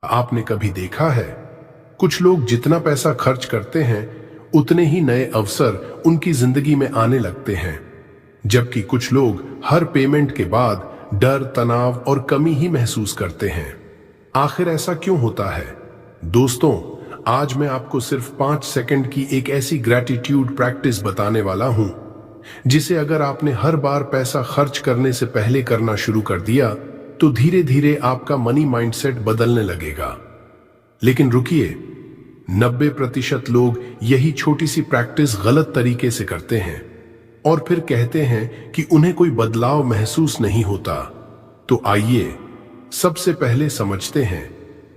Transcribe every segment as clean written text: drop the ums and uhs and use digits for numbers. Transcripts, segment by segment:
आपने कभी देखा है, कुछ लोग जितना पैसा खर्च करते हैं उतने ही नए अवसर उनकी जिंदगी में आने लगते हैं, जबकि कुछ लोग हर पेमेंट के बाद डर, तनाव और कमी ही महसूस करते हैं। आखिर ऐसा क्यों होता है? दोस्तों, आज मैं आपको सिर्फ 5 सेकंड की एक ऐसी ग्रैटिट्यूड प्रैक्टिस बताने वाला हूं, जिसे अगर आपने हर बार पैसा खर्च करने से पहले करना शुरू कर दिया तो धीरे धीरे आपका मनी माइंडसेट बदलने लगेगा। लेकिन रुकिए, 90% लोग यही छोटी सी प्रैक्टिस गलत तरीके से करते हैं और फिर कहते हैं कि उन्हें कोई बदलाव महसूस नहीं होता। तो आइए सबसे पहले समझते हैं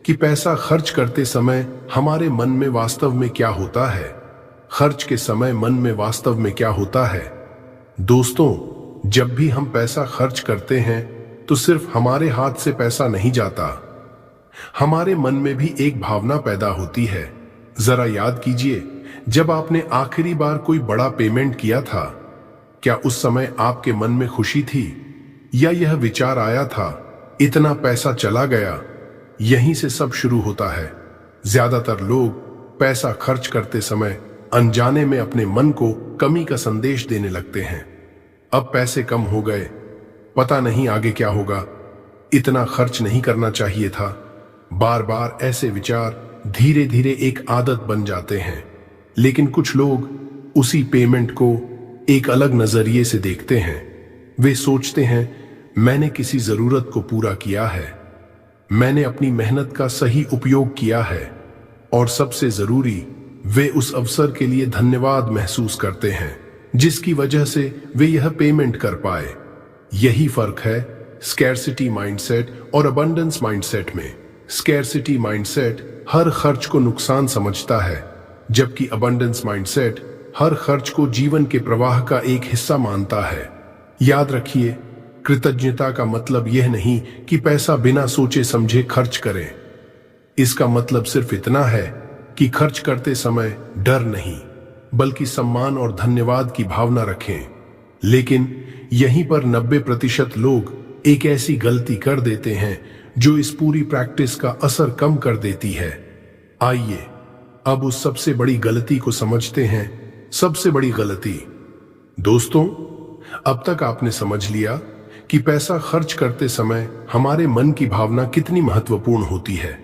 कि पैसा खर्च करते समय हमारे मन में वास्तव में क्या होता है। खर्च के समय मन में वास्तव में क्या होता है? दोस्तों, जब भी हम पैसा खर्च करते हैं तो सिर्फ हमारे हाथ से पैसा नहीं जाता, हमारे मन में भी एक भावना पैदा होती है। जरा याद कीजिए, जब आपने आखिरी बार कोई बड़ा पेमेंट किया था, क्या उस समय आपके मन में खुशी थी या यह विचार आया था, इतना पैसा चला गया? यहीं से सब शुरू होता है। ज्यादातर लोग पैसा खर्च करते समय अनजाने में अपने मन को कमी का संदेश देने लगते हैं। अब पैसे कम हो गए, पता नहीं आगे क्या होगा, इतना खर्च नहीं करना चाहिए था। बार बार ऐसे विचार धीरे धीरे एक आदत बन जाते हैं। लेकिन कुछ लोग उसी पेमेंट को एक अलग नजरिए से देखते हैं। वे सोचते हैं, मैंने किसी जरूरत को पूरा किया है, मैंने अपनी मेहनत का सही उपयोग किया है, और सबसे जरूरी, वे उस अवसर के लिए धन्यवाद महसूस करते हैं जिसकी वजह से वे यह पेमेंट कर पाए। यही फर्क है स्कैर्सिटी माइंडसेट और अबंडेंस माइंडसेट में। स्कैर्सिटी माइंडसेट हर खर्च को नुकसान समझता है, जबकि अबंडेंस माइंडसेट हर खर्च को जीवन के प्रवाह का एक हिस्सा मानता है। याद रखिए, कृतज्ञता का मतलब यह नहीं कि पैसा बिना सोचे समझे खर्च करें। इसका मतलब सिर्फ इतना है कि खर्च करते समय डर नहीं, बल्कि सम्मान और धन्यवाद की भावना रखें। लेकिन यहीं पर 90% लोग एक ऐसी गलती कर देते हैं जो इस पूरी प्रैक्टिस का असर कम कर देती है। आइए अब उस सबसे बड़ी गलती को समझते हैं। सबसे बड़ी गलती। दोस्तों, अब तक आपने समझ लिया कि पैसा खर्च करते समय हमारे मन की भावना कितनी महत्वपूर्ण होती है।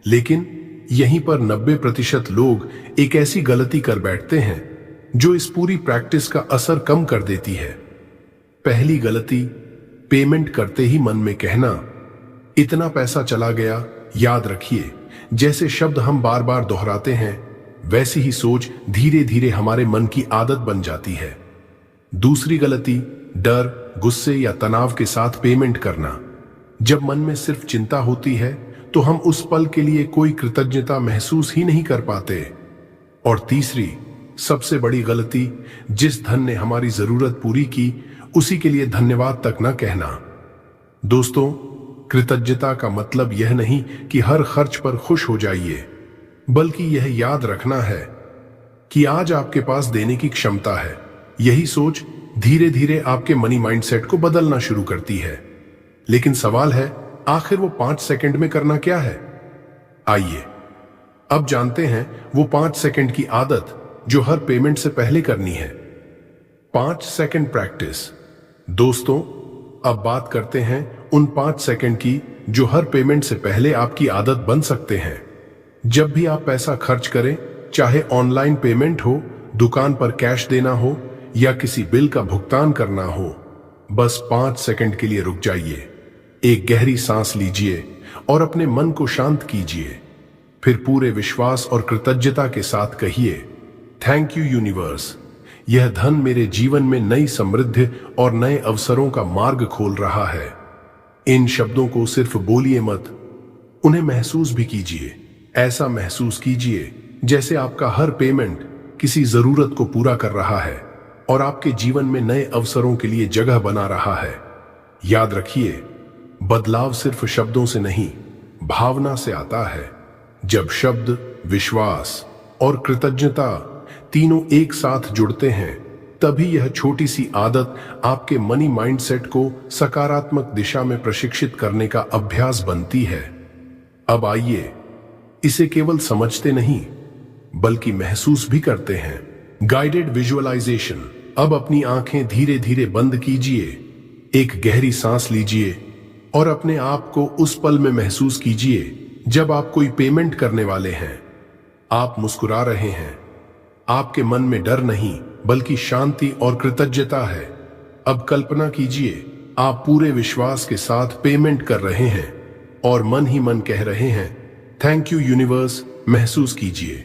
लेकिन यहीं पर 90% लोग एक ऐसी गलती कर बैठते हैं जो इस पूरी प्रैक्टिस का असर कम कर देती है। पहली गलती, पेमेंट करते ही मन में कहना, इतना पैसा चला गया। याद रखिए, जैसे शब्द हम बार बार दोहराते हैं, वैसी ही सोच धीरे धीरे हमारे मन की आदत बन जाती है। दूसरी गलती, डर, गुस्से या तनाव के साथ पेमेंट करना। जब मन में सिर्फ चिंता होती है तो हम उस पल के लिए कोई कृतज्ञता महसूस ही नहीं कर पाते। और तीसरी, सबसे बड़ी गलती, जिस धन ने हमारी जरूरत पूरी की उसी के लिए धन्यवाद तक न कहना। दोस्तों, कृतज्ञता का मतलब यह नहीं कि हर खर्च पर खुश हो जाइए, बल्कि यह याद रखना है कि आज आपके पास देने की क्षमता है। यही सोच धीरे धीरे आपके मनी माइंडसेट को बदलना शुरू करती है। लेकिन सवाल है, आखिर वो 5 सेकंड में करना क्या है? आइए अब जानते हैं वो 5 सेकंड की आदत जो हर पेमेंट से पहले करनी है। 5 सेकंड प्रैक्टिस। दोस्तों, अब बात करते हैं उन 5 सेकंड की जो हर पेमेंट से पहले आपकी आदत बन सकते हैं। जब भी आप पैसा खर्च करें, चाहे ऑनलाइन पेमेंट हो, दुकान पर कैश देना हो या किसी बिल का भुगतान करना हो, बस 5 सेकंड के लिए रुक जाइए। एक गहरी सांस लीजिए और अपने मन को शांत कीजिए। फिर पूरे विश्वास और कृतज्ञता के साथ कहिए, थैंक यू यूनिवर्स, यह धन मेरे जीवन में नई समृद्धि और नए अवसरों का मार्ग खोल रहा है। इन शब्दों को सिर्फ बोलिए मत, उन्हें महसूस भी कीजिए। ऐसा महसूस कीजिए जैसे आपका हर पेमेंट किसी जरूरत को पूरा कर रहा है और आपके जीवन में नए अवसरों के लिए जगह बना रहा है। याद रखिए, बदलाव सिर्फ शब्दों से नहीं, भावना से आता है। जब शब्द, विश्वास और कृतज्ञता तीनों एक साथ जुड़ते हैं, तभी यह छोटी सी आदत आपके मनी माइंडसेट को सकारात्मक दिशा में प्रशिक्षित करने का अभ्यास बनती है। अब आइए इसे केवल समझते नहीं बल्कि महसूस भी करते हैं। Guided visualisation. अब अपनी आंखें धीरे धीरे बंद कीजिए, एक गहरी सांस लीजिए और अपने आप को उस पल में महसूस कीजिए जब आप कोई पेमेंट करने वाले हैं। आप मुस्कुरा रहे हैं, आपके मन में डर नहीं बल्कि शांति और कृतज्ञता है। अब कल्पना कीजिए आप पूरे विश्वास के साथ पेमेंट कर रहे हैं और मन ही मन कह रहे हैं, थैंक यू यूनिवर्स। महसूस कीजिए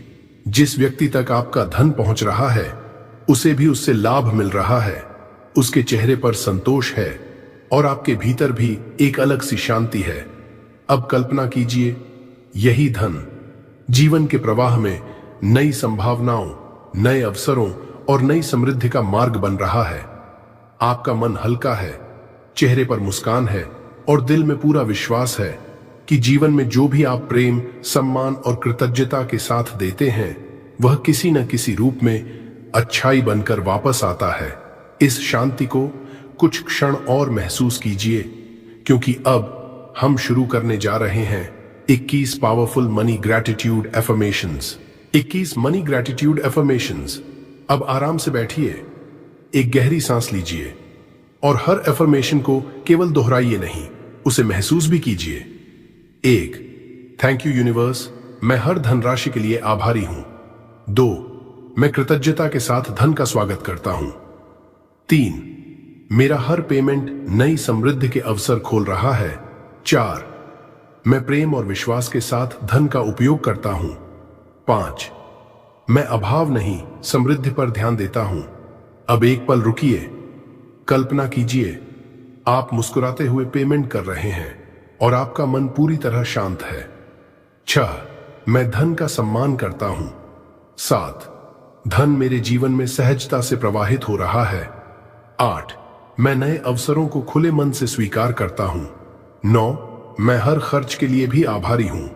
जिस व्यक्ति तक आपका धन पहुंच रहा है उसे भी उससे लाभ मिल रहा है। उसके चेहरे पर संतोष है और आपके भीतर भी एक अलग सी शांति है। अब कल्पना कीजिए यही धन जीवन के प्रवाह में नई संभावनाओं, नए अवसरों और नई समृद्धि का मार्ग बन रहा है। आपका मन हल्का है, चेहरे पर मुस्कान है और दिल में पूरा विश्वास है कि जीवन में जो भी आप प्रेम, सम्मान और कृतज्ञता के साथ देते हैं वह किसी न किसी रूप में अच्छाई बनकर वापस आता है। इस शांति को कुछ क्षण और महसूस कीजिए क्योंकि अब हम शुरू करने जा रहे हैं 21 powerful money gratitude affirmations. 21 money gratitude affirmations. अब आराम से बैठिए, एक गहरी सांस लीजिए और हर एफर्मेशन को केवल दोहराइए नहीं, उसे महसूस भी कीजिए। 1, थैंक यू यूनिवर्स, मैं हर धनराशि के लिए आभारी हूं। 2, मैं कृतज्ञता के साथ धन का स्वागत करता हूं। 3, मेरा हर पेमेंट नई समृद्धि के अवसर खोल रहा है। 4, मैं प्रेम और विश्वास के साथ धन का उपयोग करता हूं। 5, मैं अभाव नहीं समृद्धि पर ध्यान देता हूं। अब एक पल रुकिए, कल्पना कीजिए आप मुस्कुराते हुए पेमेंट कर रहे हैं और आपका मन पूरी तरह शांत है। 6, मैं धन का सम्मान करता हूं। 7, धन मेरे जीवन में सहजता से प्रवाहित हो रहा है। 8, मैं नए अवसरों को खुले मन से स्वीकार करता हूं। 9, मैं हर खर्च के लिए भी आभारी हूं।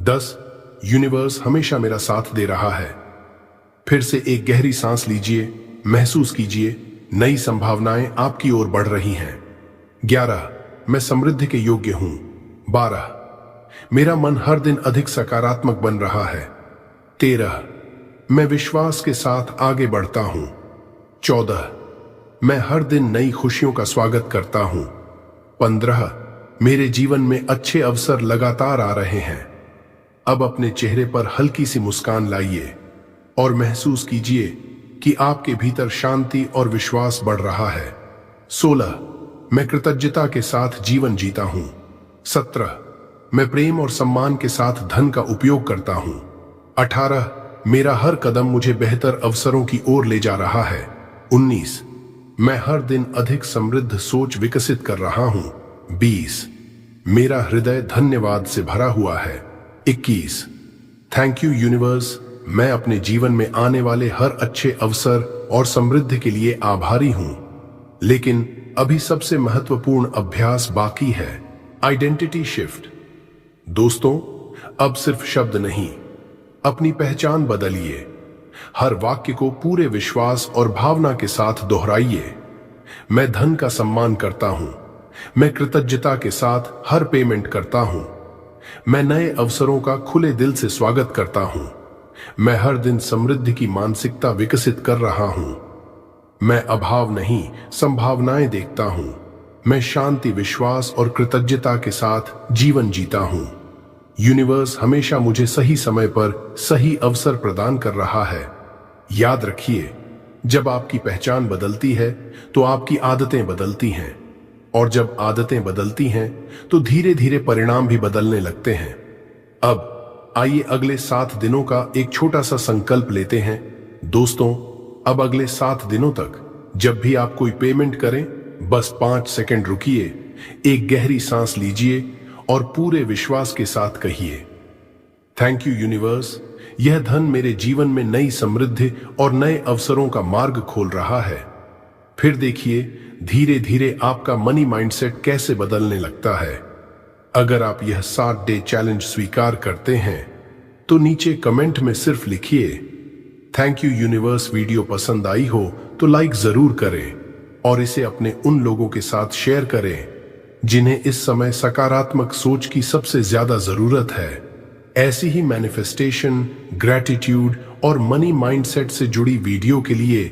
10, यूनिवर्स हमेशा मेरा साथ दे रहा है। फिर से एक गहरी सांस लीजिए, महसूस कीजिए नई संभावनाएं आपकी ओर बढ़ रही हैं। 11, मैं समृद्धि के योग्य हूं। 12, मेरा मन हर दिन अधिक सकारात्मक बन रहा है। 13, मैं विश्वास के साथ आगे बढ़ता हूं। 14, मैं हर दिन नई खुशियों का स्वागत करता हूं। 15, मेरे जीवन में अच्छे अवसर लगातार आ रहे हैं। अब अपने चेहरे पर हल्की सी मुस्कान लाइए और महसूस कीजिए कि आपके भीतर शांति और विश्वास बढ़ रहा है। 16, मैं कृतज्ञता के साथ जीवन जीता हूं। 17, मैं प्रेम और सम्मान के साथ धन का उपयोग करता हूं। 18, मेरा हर कदम मुझे बेहतर अवसरों की ओर ले जा रहा है। 19, मैं हर दिन अधिक समृद्ध सोच विकसित कर रहा हूं। 20, मेरा हृदय धन्यवाद से भरा हुआ है। 21, थैंक यू यूनिवर्स, मैं अपने जीवन में आने वाले हर अच्छे अवसर और समृद्धि के लिए आभारी हूं। लेकिन अभी सबसे महत्वपूर्ण अभ्यास बाकी है, आइडेंटिटी शिफ्ट। दोस्तों, अब सिर्फ शब्द नहीं, अपनी पहचान बदलिए। हर वाक्य को पूरे विश्वास और भावना के साथ दोहराइए। मैं धन का सम्मान करता हूं। मैं कृतज्ञता के साथ हर पेमेंट करता हूं। मैं नए अवसरों का खुले दिल से स्वागत करता हूं। मैं हर दिन समृद्धि की मानसिकता विकसित कर रहा हूं। मैं अभाव नहीं संभावनाएं देखता हूं। मैं शांति, विश्वास और कृतज्ञता के साथ जीवन जीता हूं। यूनिवर्स हमेशा मुझे सही समय पर सही अवसर प्रदान कर रहा है। याद रखिए, जब आपकी पहचान बदलती है तो आपकी आदतें बदलती हैं और जब आदतें बदलती हैं तो धीरे धीरे परिणाम भी बदलने लगते हैं। अब आइए अगले 7 दिनों का एक छोटा सा संकल्प लेते हैं। दोस्तों, अब अगले 7 दिनों तक जब भी आप कोई पेमेंट करें, बस 5 सेकंड रुकिए, एक गहरी सांस लीजिए और पूरे विश्वास के साथ कहिए, थैंक यू यूनिवर्स, यह धन मेरे जीवन में नई समृद्धि और नए अवसरों का मार्ग खोल रहा है। फिर देखिए धीरे धीरे आपका मनी माइंडसेट कैसे बदलने लगता है। अगर आप यह 7 डे चैलेंज स्वीकार करते हैं तो नीचे कमेंट में सिर्फ लिखिए, थैंक यू यूनिवर्स। वीडियो पसंद आई हो तो लाइक जरूर करें और इसे अपने उन लोगों के साथ शेयर करें जिन्हें इस समय सकारात्मक सोच की सबसे ज्यादा जरूरत है। ऐसी ही मैनिफेस्टेशन, ग्रैटिट्यूड और मनी माइंडसेट से जुड़ी वीडियो के लिए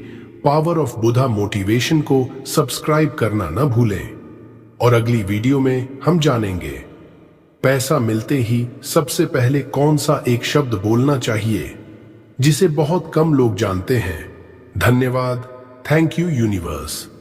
पावर ऑफ बुधा मोटिवेशन को सब्सक्राइब करना न भूलें। और अगली वीडियो में हम जानेंगे पैसा मिलते ही सबसे पहले कौन सा एक शब्द बोलना चाहिए, जिसे बहुत कम लोग जानते हैं। धन्यवाद। Thank you universe.